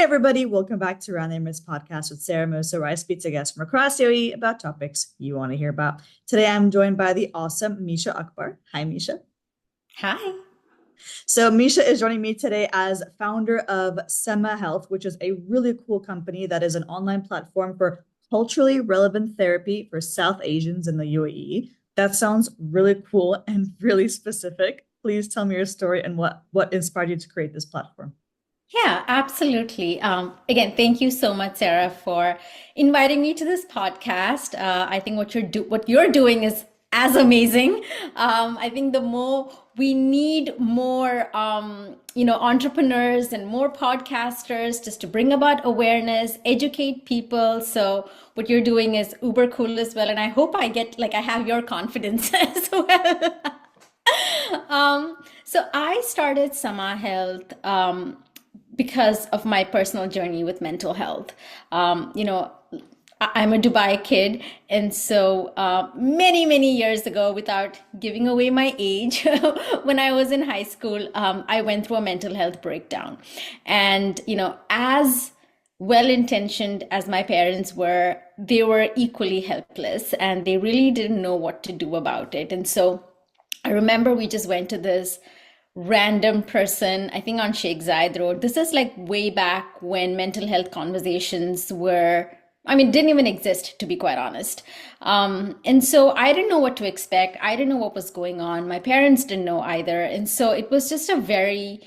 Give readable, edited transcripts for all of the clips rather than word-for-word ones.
everybody. Welcome back to Around the Emirates podcast with Sara Mousa, where I speak to guests from across UAE about topics you want to hear about. Today, I'm joined by the awesome Misha Akbar. Hi, Misha. Hi. So, Misha is joining me today as founder of Sema Health, which is a really cool company that is an online platform for culturally relevant therapy for South Asians in the UAE. That sounds really cool and really specific. Please tell me your story and what inspired you to create this platform. Yeah, absolutely. Again, thank you so much, Sarah, for inviting me to this podcast. I think what you're doing is as amazing. I think the more we need more, entrepreneurs and more podcasters just to bring about awareness, educate people. So what you're doing is uber cool as well, and I hope I have your confidence as well. So I started Sama Health because of my personal journey with mental health. I'm a Dubai kid, and so many years ago, without giving away my age, when I was in high school, I went through a mental health breakdown. And as well-intentioned as my parents were, they were equally helpless, and they really didn't know what to do about it. And so I remember we just went to this random person, I think on Sheikh Zayed Road. This is like way back when mental health conversations didn't even exist, to be quite honest. And so I didn't know what to expect. I didn't know what was going on. My parents didn't know either. And so it was just a very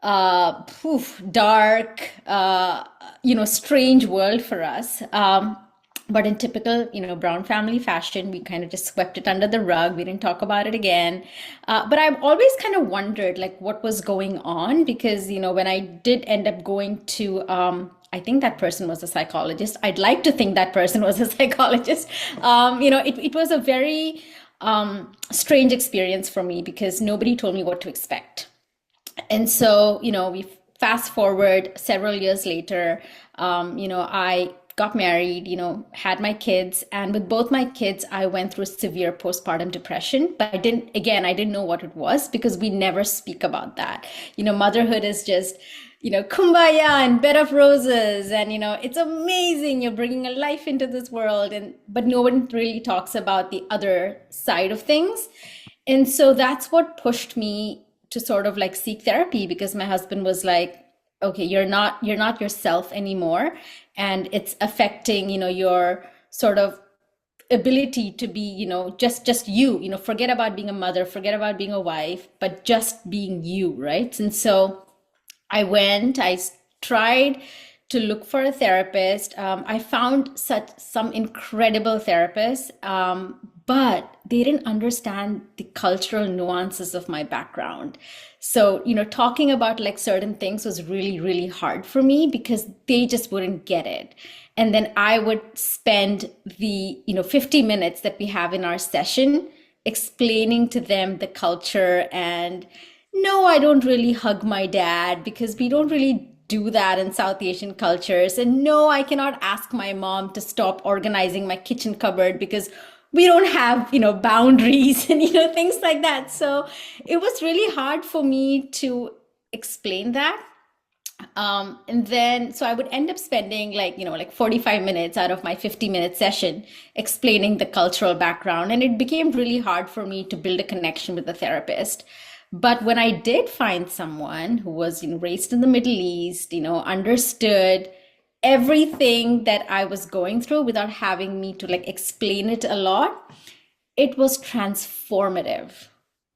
dark, strange world for us. But in typical, brown family fashion, we kind of just swept it under the rug. We didn't talk about it again. But I've always kind of wondered, like, what was going on? Because, when I did end up going to, I think that person was a psychologist. I'd like to think that person was a psychologist. It was a very strange experience for me because nobody told me what to expect. And so, we fast forward several years later, I got married, had my kids. And with both my kids, I went through severe postpartum depression. But I didn't know what it was because we never speak about that. Motherhood is just, kumbaya and bed of roses. And, it's amazing. You're bringing a life into this world. But no one really talks about the other side of things. And so that's what pushed me to sort of like seek therapy because my husband was like, okay, you're not yourself anymore, and it's affecting your sort of ability to be just you, forget about being a mother, forget about being a wife, but just being you, right? And so I tried to look for a therapist. I found some incredible therapists, but they didn't understand the cultural nuances of my background. So, talking about like certain things was really, really hard for me because they just wouldn't get it. And then I would spend the, 50 minutes that we have in our session explaining to them the culture. And no, I don't really hug my dad because we don't really do that in South Asian cultures. And no, I cannot ask my mom to stop organizing my kitchen cupboard because we don't have, boundaries and, things like that. So it was really hard for me to explain that. And then, so I would end up spending like 45 minutes out of my 50-minute session explaining the cultural background. And it became really hard for me to build a connection with the therapist. But when I did find someone who was raised in the Middle East, understood everything that I was going through without having me to like explain it a lot, it was transformative.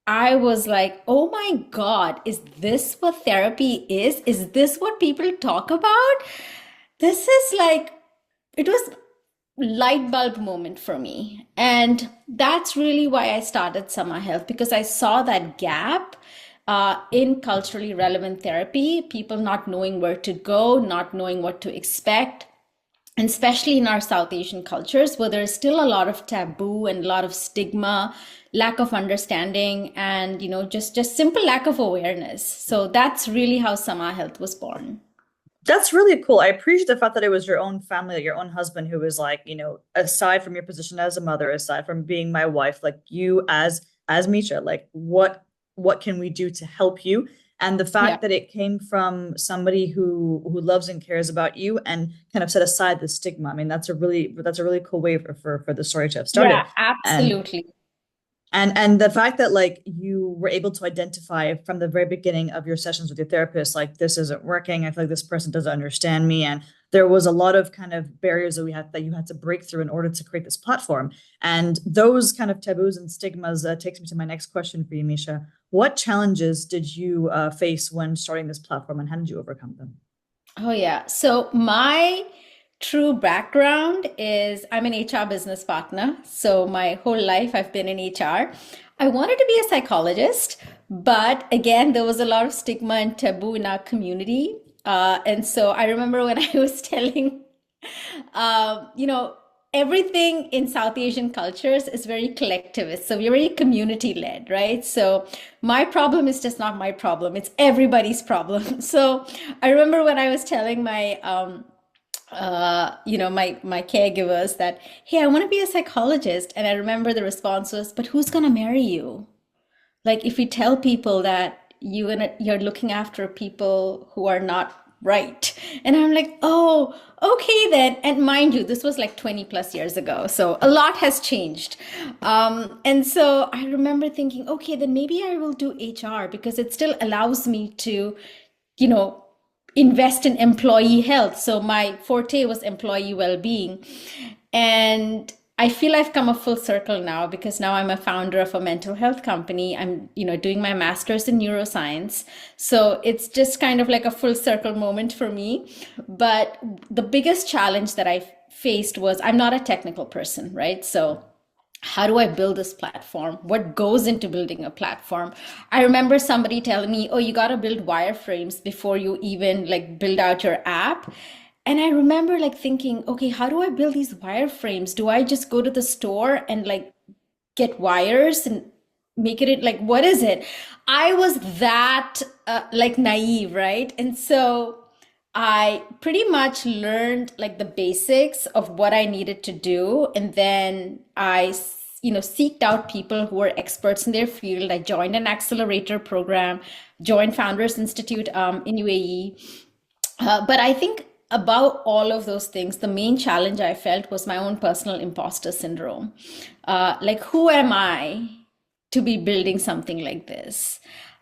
I was like, oh my God, is this what therapy is? Is this what people talk about? This is like, it was light bulb moment for me. And that's really why I started Summer Health because I saw that gap in culturally relevant therapy, people not knowing where to go, not knowing what to expect. And especially in our South Asian cultures, where there's still a lot of taboo and a lot of stigma, lack of understanding, and just simple lack of awareness. So that's really how Sama Health was born. That's really cool. I appreciate the fact that it was your own family, like your own husband who was like, aside from your position as a mother, aside from being my wife, like you as Misha, like what can we do to help you? And the Yeah. fact that it came from somebody who loves and cares about you and kind of set aside the stigma. I mean, that's a really cool way for the story to have Yeah, started. And absolutely. and the fact that like you were able to identify from the very beginning of your sessions with your therapist, like this isn't working. I feel like this person doesn't understand me. And there was a lot of kind of barriers that you had to break through in order to create this platform. And those kind of taboos and stigmas takes me to my next question for you, Misha. What challenges did you face when starting this platform, and how did you overcome them? Oh, yeah. So my true background is I'm an HR business partner. So my whole life I've been in HR. I wanted to be a psychologist, but again, there was a lot of stigma and taboo in our community. And so I remember when I was telling you know, everything in South Asian cultures is very collectivist. So we're very community led, right? So my problem is just not my problem, it's everybody's problem. So I remember when I was telling my, my caregivers that, hey, I want to be a psychologist. And I remember the response was, but who's going to marry you? Like if we tell people that you're looking after people who are not right. And I'm like, oh, okay then. And mind you, this was like 20 plus years ago. So a lot has changed. And so I remember thinking, okay, then maybe I will do HR because it still allows me to, you know, invest in employee health. So my forte was employee well-being. And I feel I've come a full circle now because now I'm a founder of a mental health company. I'm, doing my master's in neuroscience. So it's just kind of like a full circle moment for me. But the biggest challenge that I faced was I'm not a technical person, right? So how do I build this platform? What goes into building a platform? I remember somebody telling me, "Oh, you got to build wireframes before you even like build out your app." And I remember like thinking, "Okay, how do I build these wireframes? Do I just go to the store and like get wires and make it like what is it?" I was that like naive, right? And so I pretty much learned like the basics of what I needed to do, and then seeked out people who were experts in their field. I joined an accelerator program, joined Founders Institute in UAE. But I think about all of those things, the main challenge I felt was my own personal imposter syndrome. Like, who am I to be building something like this?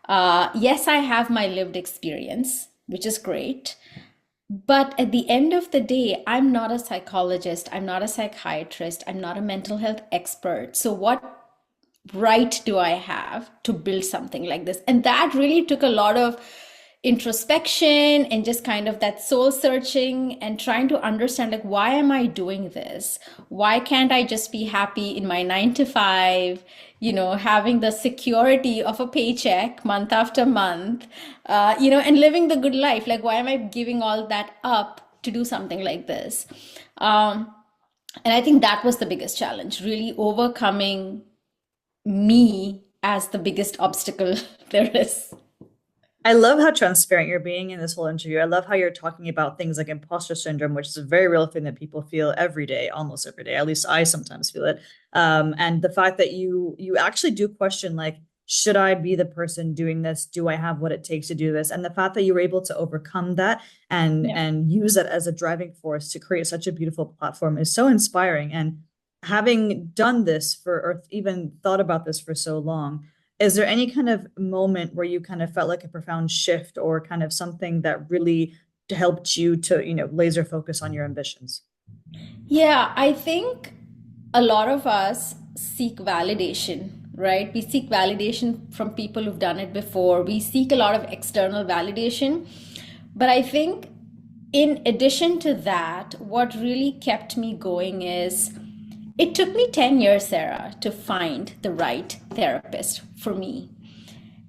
Yes, I have my lived experience, which is great. But at the end of the day, I'm not a psychologist, I'm not a psychiatrist, I'm not a mental health expert. So, what right do I have to build something like this? And that really took a lot of introspection and just kind of that soul searching and trying to understand like, why am I doing this? Why can't I just be happy in my 9 to 5, having the security of a paycheck month after month, and living the good life? Like, why am I giving all that up to do something like this? And I think that was the biggest challenge, really overcoming me as the biggest obstacle there is. I love how transparent you're being in this whole interview. I love how you're talking about things like imposter syndrome, which is a very real thing that people feel every day, almost every day. At least I sometimes feel it. And the fact that you actually do question like, should I be the person doing this? Do I have what it takes to do this? And the fact that you were able to overcome that Yeah. and use that as a driving force to create such a beautiful platform is so inspiring. And having done this or even thought about this for so long, is there any kind of moment where you kind of felt like a profound shift or kind of something that really helped you to, laser focus on your ambitions? Yeah, I think a lot of us seek validation, right? We seek validation from people who've done it before. We seek a lot of external validation. But I think in addition to that, what really kept me going is it took me 10 years, Sarah, to find the right therapist for me.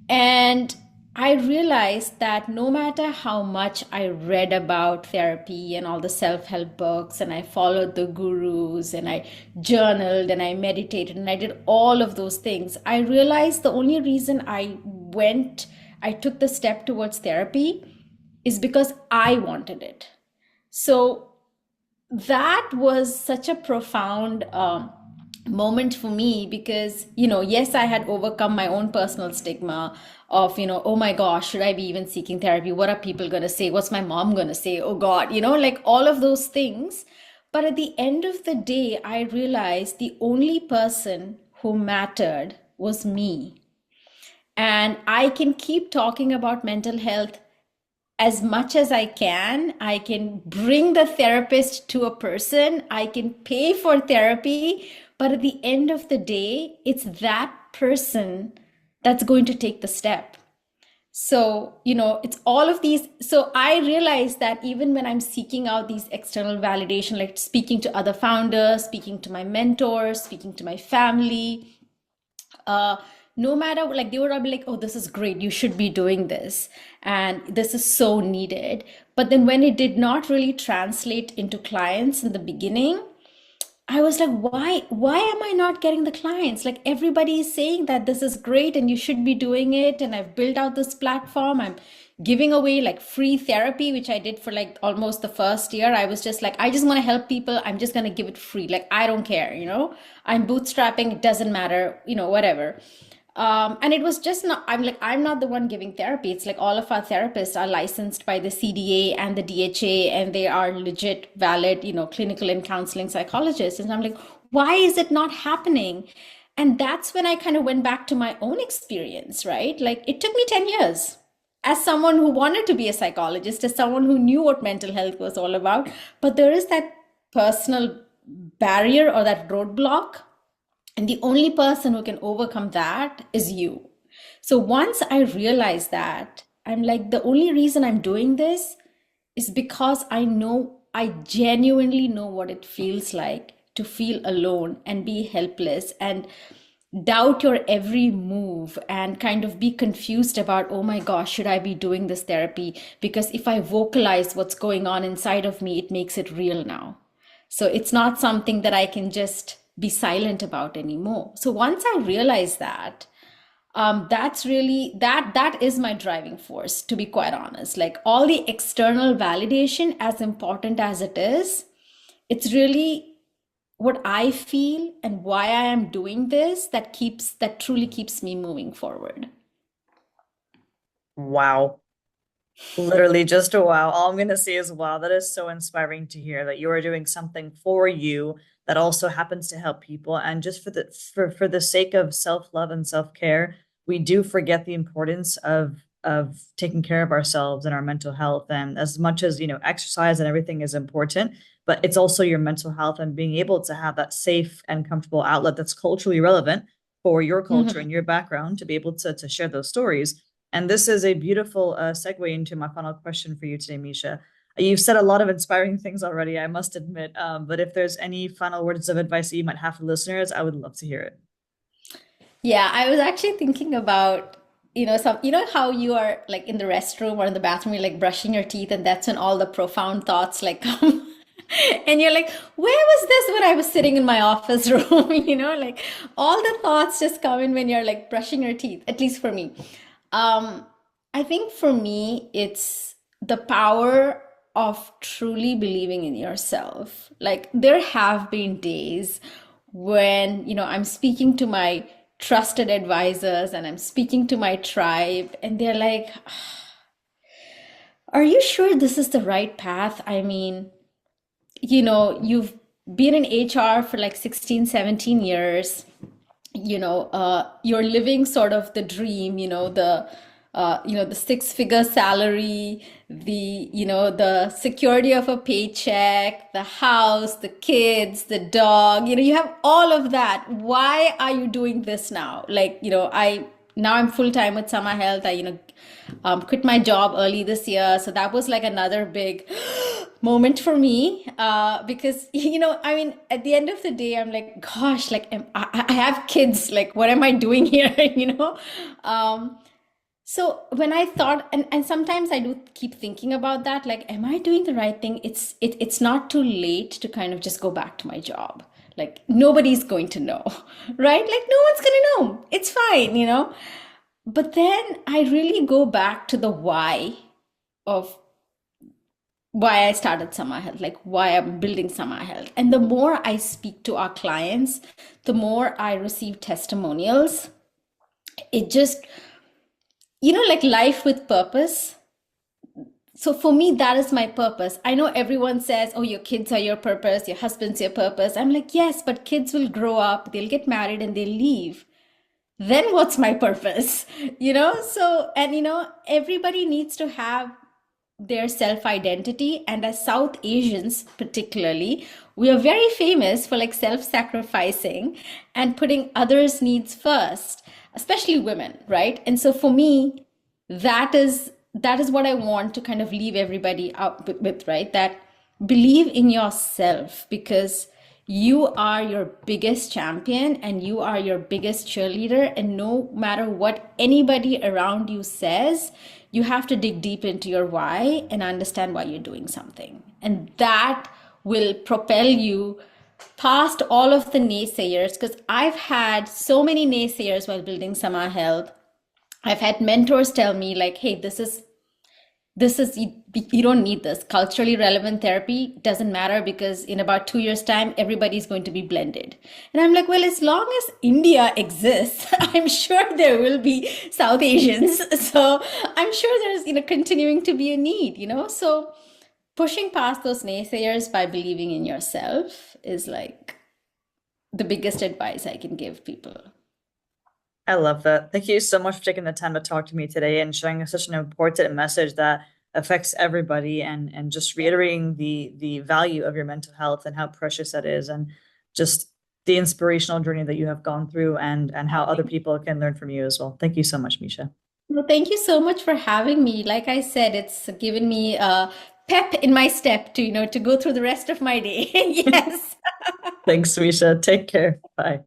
And I realized that no matter how much I read about therapy and all the self help books, and I followed the gurus, and I journaled, and I meditated, and I did all of those things, I realized the only reason I took the step towards therapy is because I wanted it. So that was such a profound moment for me because, yes, I had overcome my own personal stigma of, oh my gosh, should I be even seeking therapy? What are people going to say? What's my mom going to say? Oh God, like all of those things. But at the end of the day, I realized the only person who mattered was me. And I can keep talking about mental health as much as I can. I can bring the therapist to a person, I can pay for therapy, but at the end of the day, it's that person that's going to take the step. So, it's all of these. So I realize that even when I'm seeking out these external validation, like speaking to other founders, speaking to my mentors, speaking to my family, uh, no matter, like, they would all be like, oh, this is great, you should be doing this, and this is so needed. But then when it did not really translate into clients in the beginning, I was like, why am I not getting the clients? Like, everybody is saying that this is great and you should be doing it. And I've built out this platform. I'm giving away like free therapy, which I did for like almost the first year. I was just like, I just want to help people. I'm just going to give it free. Like, I don't care, I'm bootstrapping. It doesn't matter, whatever. And it was just not, I'm not the one giving therapy. It's like all of our therapists are licensed by the CDA and the DHA, and they are legit, valid, clinical and counseling psychologists. And I'm like, why is it not happening? And that's when I kind of went back to my own experience, right? Like, it took me 10 years as someone who wanted to be a psychologist, as someone who knew what mental health was all about. But there is that personal barrier or that roadblock, and the only person who can overcome that is you. So once I realized that, I'm like, the only reason I'm doing this is because I genuinely know what it feels like to feel alone and be helpless and doubt your every move and kind of be confused about, oh my gosh, should I be doing this therapy? Because if I vocalize what's going on inside of me, it makes it real now. So it's not something that I can just be silent about anymore. So once I realized that, that's really that is my driving force, to be quite honest. Like, all the external validation, as important as it is, it's really what I feel and why I am doing this that truly keeps me moving forward. Wow. Literally just a wow. All I'm gonna say is wow. That is so inspiring to hear that you are doing something for you that also happens to help people. And just for the sake of self-love and self-care, we do forget the importance of taking care of ourselves and our mental health. And as much as, exercise and everything is important, but it's also your mental health and being able to have that safe and comfortable outlet that's culturally relevant for your culture Mhm. and your background to be able to share those stories. And this is a beautiful segue into my final question for you today, Misha. You've said a lot of inspiring things already, I must admit. But if there's any final words of advice that you might have for listeners, I would love to hear it. Yeah, I was actually thinking about, how you are like in the restroom or in the bathroom, you're like brushing your teeth, and that's when all the profound thoughts like come. And you're like, where was this when I was sitting in my office room? Like, all the thoughts just come in when you're like brushing your teeth, at least for me. Um, I think for me, it's the power of truly believing in yourself. Like, there have been days when, I'm speaking to my trusted advisors and I'm speaking to my tribe, and they're like, are you sure this is the right path? I mean, you've been in HR for like 16, 17 years. You're living sort of the dream, the six-figure salary, the security of a paycheck, the house, the kids, the dog, you have all of that. Why are you doing this now? Like, now I'm full time with Summer Health. I, quit my job early this year. So that was like another big moment for me, because, I mean, at the end of the day, I'm like, gosh, like, I have kids. Like, what am I doing here? Um, so when I thought, and sometimes I do keep thinking about that, like, am I doing the right thing? It's not too late to kind of just go back to my job. Like, nobody's going to know, right? Like, no one's going to know. It's fine. But then I really go back to the why of why I started Summer Health, like why I'm building Summer Health. And the more I speak to our clients, the more I receive testimonials. It just, like life with purpose. So for me, that is my purpose. I know everyone says, oh, your kids are your purpose, your husband's your purpose. I'm like, yes, but kids will grow up, they'll get married and they'll leave. Then what's my purpose? So, and everybody needs to have their self identity. And as South Asians, particularly, we are very famous for like self sacrificing and putting others' needs first, especially women, right? And so for me, that is what I want to kind of leave everybody out with, right? That believe in yourself, because you are your biggest champion and you are your biggest cheerleader. And no matter what anybody around you says, you have to dig deep into your why and understand why you're doing something. And that will propel you past all of the naysayers. Because I've had so many naysayers while building Sama Health. I've had mentors tell me, like, hey, this is you don't need this. Culturally relevant therapy doesn't matter, because in about 2 years time everybody's going to be blended. And I'm like, well, as long as India exists, I'm sure there will be South Asians. So I'm sure there's continuing to be a need. So pushing past those naysayers by believing in yourself is like the biggest advice I can give people. I love that. Thank you so much for taking the time to talk to me today and showing us such an important message that affects everybody, and just reiterating the value of your mental health and how precious that is, and just the inspirational journey that you have gone through, and how other people can learn from you as well. Thank you so much, Misha. Well, thank you so much for having me. Like I said, it's given me a pep in my step to, to go through the rest of my day. Yes. Thanks, Misha. Take care. Bye.